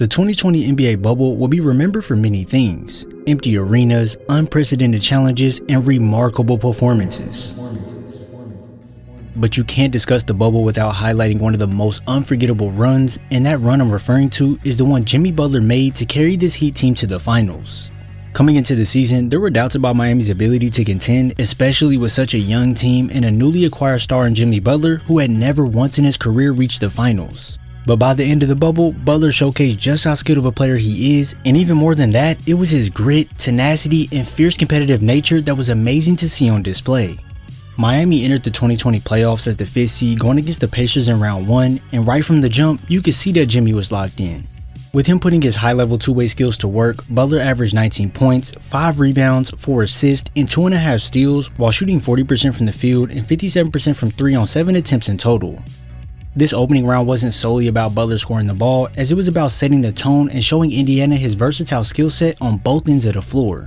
The 2020 NBA bubble will be remembered for many things: empty arenas, unprecedented challenges, and remarkable performances. But you can't discuss the bubble without highlighting one of the most unforgettable runs, and that run I'm referring to is the one Jimmy Butler made to carry this Heat team to the finals. Coming into the season, there were doubts about Miami's ability to contend, especially with such a young team and a newly acquired star in Jimmy Butler who had never once in his career reached the finals. But by the end of the bubble, Butler showcased just how skilled of a player he is, and even more than that, it was his grit, tenacity, and fierce competitive nature that was amazing to see on display. Miami entered the 2020 playoffs as the 5th seed going against the Pacers in round 1, and right from the jump, you could see that Jimmy was locked in. With him putting his high-level two-way skills to work, Butler averaged 19 points, 5 rebounds, 4 assists, and 2.5 steals while shooting 40% from the field and 57% from 3 on 7 attempts in total. This opening round wasn't solely about Butler scoring the ball, as it was about setting the tone and showing Indiana his versatile skill set on both ends of the floor.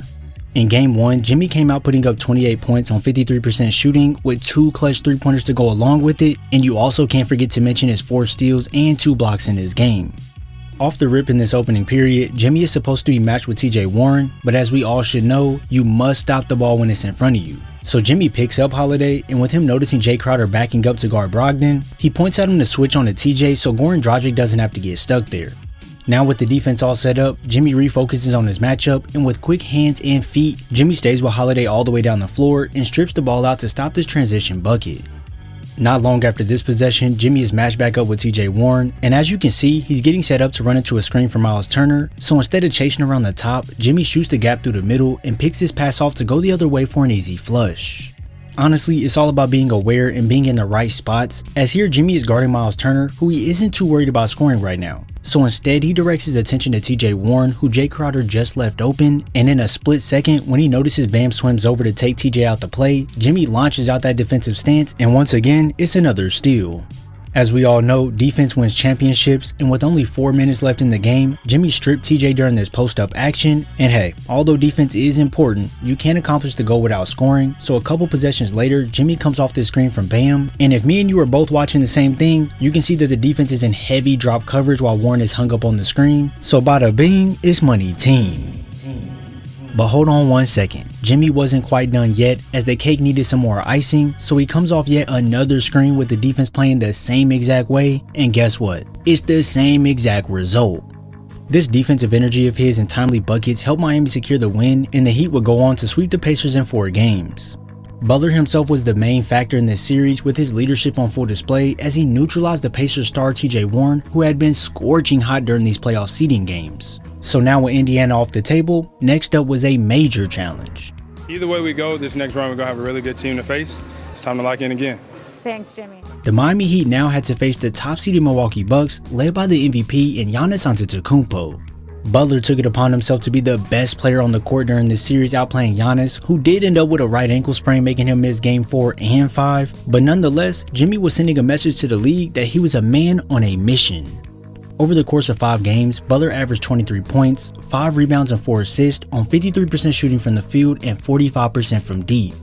In Game 1, Jimmy came out putting up 28 points on 53% shooting with 2 clutch 3-pointers to go along with it, and you also can't forget to mention his 4 steals and 2 blocks in this game. Off the rip in this opening period, Jimmy is supposed to be matched with TJ Warren, but as we all should know, you must stop the ball when it's in front of you. So Jimmy picks up Holiday, and with him noticing Jay Crowder backing up to guard Brogdon, he points at him to switch on to TJ so Goran Dragic doesn't have to get stuck there. Now with the defense all set up, Jimmy refocuses on his matchup, and with quick hands and feet, Jimmy stays with Holiday all the way down the floor and strips the ball out to stop this transition bucket. Not long after this possession, Jimmy is matched back up with TJ Warren, and as you can see, he's getting set up to run into a screen from Miles Turner, so instead of chasing around the top, Jimmy shoots the gap through the middle and picks his pass off to go the other way for an easy flush. Honestly, it's all about being aware and being in the right spots, as here Jimmy is guarding Miles Turner, who he isn't too worried about scoring right now. So instead, he directs his attention to TJ Warren, who Jay Crowder just left open, and in a split second, when he notices Bam swims over to take TJ out the play, Jimmy launches out that defensive stance, and once again, it's another steal. As we all know, defense wins championships, and with only 4 minutes left in the game, Jimmy stripped TJ during this post-up action, and hey, although defense is important, you can't accomplish the goal without scoring, so a couple possessions later, Jimmy comes off this screen from Bam, and if me and you are both watching the same thing, you can see that the defense is in heavy drop coverage while Warren is hung up on the screen, so bada bing, it's money team. But hold on one second, Jimmy wasn't quite done yet, as the cake needed some more icing, so he comes off yet another screen with the defense playing the same exact way, and guess what? It's the same exact result. This defensive energy of his and timely buckets helped Miami secure the win, and the Heat would go on to sweep the Pacers in 4 games. Butler himself was the main factor in this series with his leadership on full display as he neutralized the Pacers star TJ Warren, who had been scorching hot during these playoff seeding games. So now with Indiana off the table, next up was a major challenge. Either way we go, this next round we're going to have a really good team to face. It's time to lock in again. Thanks, Jimmy. The Miami Heat now had to face the top-seeded Milwaukee Bucks, led by the MVP and Giannis Antetokounmpo. Butler took it upon himself to be the best player on the court during this series, outplaying Giannis, who did end up with a right ankle sprain making him miss Game 4 and 5, but nonetheless, Jimmy was sending a message to the league that he was a man on a mission. Over the course of 5 games, Butler averaged 23 points, 5 rebounds and 4 assists on 53% shooting from the field and 45% from deep.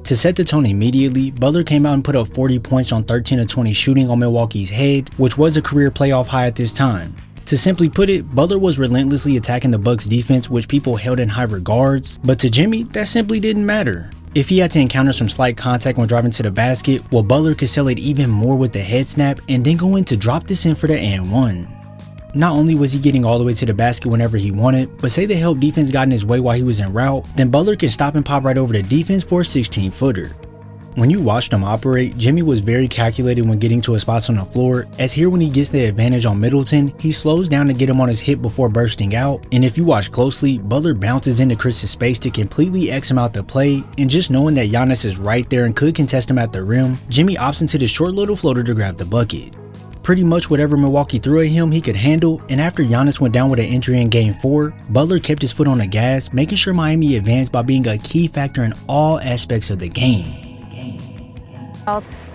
To set the tone immediately, Butler came out and put up 40 points on 13 of 20 shooting on Milwaukee's head, which was a career playoff high at this time. To simply put it, Butler was relentlessly attacking the Bucks defense, which people held in high regards, but to Jimmy, that simply didn't matter. If he had to encounter some slight contact when driving to the basket, well, Butler could sell it even more with the head snap and then go in to drop this in for the and one. Not only was he getting all the way to the basket whenever he wanted, but say the help defense got in his way while he was en route, then Butler can stop and pop right over the defense for a 16-footer. When you watched him operate, Jimmy was very calculated when getting to his spots on the floor, as here when he gets the advantage on Middleton, he slows down to get him on his hip before bursting out, and if you watch closely, Butler bounces into Chris's space to completely X him out the play, and just knowing that Giannis is right there and could contest him at the rim, Jimmy opts into the short little floater to grab the bucket. Pretty much whatever Milwaukee threw at him, he could handle, and after Giannis went down with an injury in Game 4, Butler kept his foot on the gas, making sure Miami advanced by being a key factor in all aspects of the game.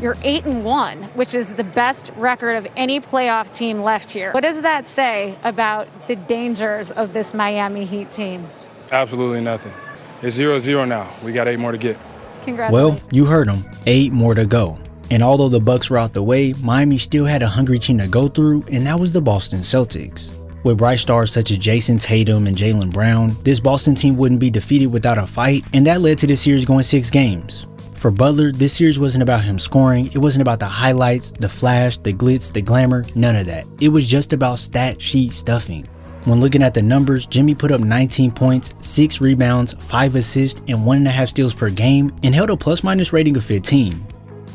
You're 8-1, which is the best record of any playoff team left here. What does that say about the dangers of this Miami Heat team? Absolutely nothing. It's 0-0 now. We got 8 more to get. Congratulations. Well, you heard him. 8 more to go. And although the Bucks were out the way, Miami still had a hungry team to go through, and that was the Boston Celtics. With bright stars such as Jason Tatum and Jaylen Brown, this Boston team wouldn't be defeated without a fight, and that led to this series going 6 games. For Butler, this series wasn't about him scoring, it wasn't about the highlights, the flash, the glitz, the glamour, none of that. It was just about stat sheet stuffing. When looking at the numbers, Jimmy put up 19 points, 6 rebounds, 5 assists, and 1.5 steals per game, and held a plus-minus rating of 15.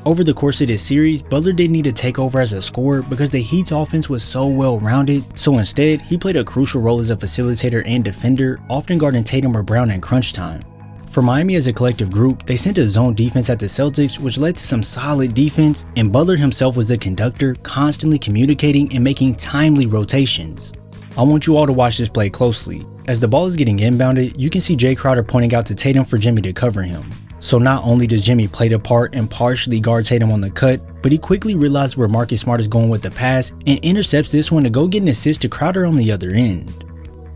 Over the course of this series, Butler didn't need to take over as a scorer because the Heat's offense was so well-rounded, so instead, he played a crucial role as a facilitator and defender, often guarding Tatum or Brown in crunch time. For Miami as a collective group, they sent a zone defense at the Celtics, which led to some solid defense, and Butler himself was the conductor, constantly communicating and making timely rotations. I want you all to watch this play closely. As the ball is getting inbounded, you can see Jay Crowder pointing out to Tatum for Jimmy to cover him. So not only does Jimmy play the part and partially guard Tatum on the cut, but he quickly realizes where Marcus Smart is going with the pass and intercepts this one to go get an assist to Crowder on the other end.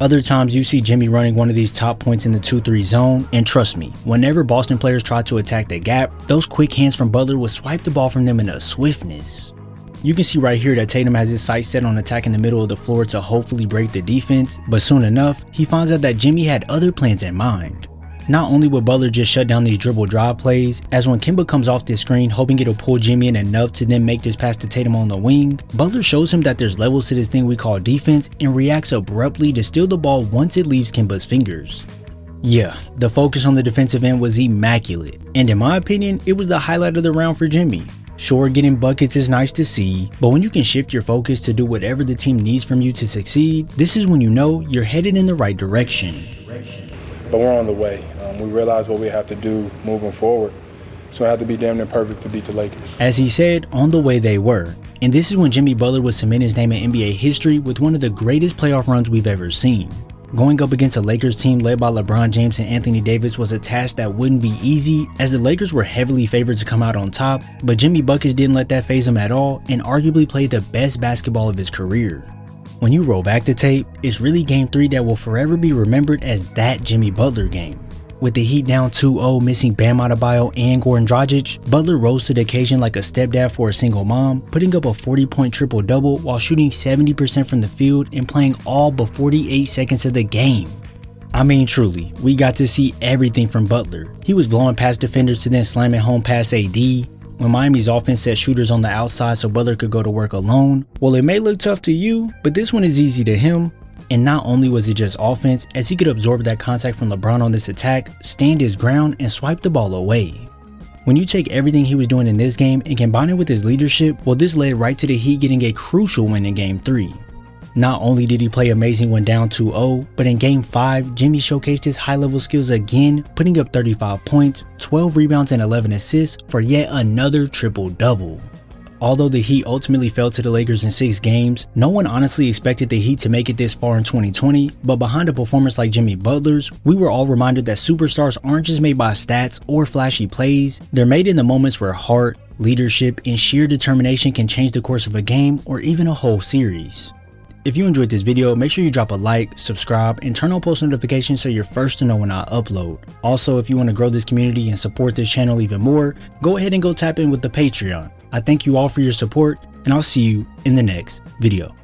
Other times you see Jimmy running one of these top points in the 2-3 zone, and trust me, whenever Boston players try to attack the gap, those quick hands from Butler will swipe the ball from them in a swiftness. You can see right here that Tatum has his sights set on attacking the middle of the floor to hopefully break the defense, but soon enough, he finds out that Jimmy had other plans in mind. Not only would Butler just shut down these dribble drive plays, as when Kemba comes off this screen hoping it'll pull Jimmy in enough to then make this pass to Tatum on the wing, Butler shows him that there's levels to this thing we call defense and reacts abruptly to steal the ball once it leaves Kemba's fingers. Yeah, the focus on the defensive end was immaculate, and in my opinion, it was the highlight of the round for Jimmy. Sure, getting buckets is nice to see, but when you can shift your focus to do whatever the team needs from you to succeed, this is when you know you're headed in the right direction. But we're on the way. We realize what we have to do moving forward. So I have to be damn near perfect to beat the Lakers. As he said, on the way they were. And this is when Jimmy Butler would cement his name in NBA history with one of the greatest playoff runs we've ever seen. Going up against a Lakers team led by LeBron James and Anthony Davis was a task that wouldn't be easy, as the Lakers were heavily favored to come out on top, but Jimmy Buckets didn't let that faze him at all and arguably played the best basketball of his career. When you roll back the tape, it's really Game 3 that will forever be remembered as that Jimmy Butler game. With the Heat down 2-0, missing Bam Adebayo and Goran Dragic, Butler rose to the occasion like a stepdad for a single mom, putting up a 40-point triple-double while shooting 70% from the field and playing all but 48 seconds of the game. I mean truly, we got to see everything from Butler. He was blowing past defenders to then slamming home past AD. When Miami's offense set shooters on the outside so Butler could go to work alone, well, it may look tough to you, but this one is easy to him. And not only was it just offense, as he could absorb that contact from LeBron on this attack, stand his ground, and swipe the ball away. When you take everything he was doing in this game and combine it with his leadership, well, this led right to the Heat getting a crucial win in Game 3. Not only did he play amazing when down 2-0, but in Game 5, Jimmy showcased his high-level skills again, putting up 35 points, 12 rebounds, and 11 assists for yet another triple-double. Although the Heat ultimately fell to the Lakers in 6 games, no one honestly expected the Heat to make it this far in 2020, but behind a performance like Jimmy Butler's, we were all reminded that superstars aren't just made by stats or flashy plays, they're made in the moments where heart, leadership, and sheer determination can change the course of a game or even a whole series. If you enjoyed this video, make sure you drop a like, subscribe, and turn on post notifications so you're first to know when I upload. Also, if you want to grow this community and support this channel even more, go ahead and go tap in with the Patreon. I thank you all for your support, and I'll see you in the next video.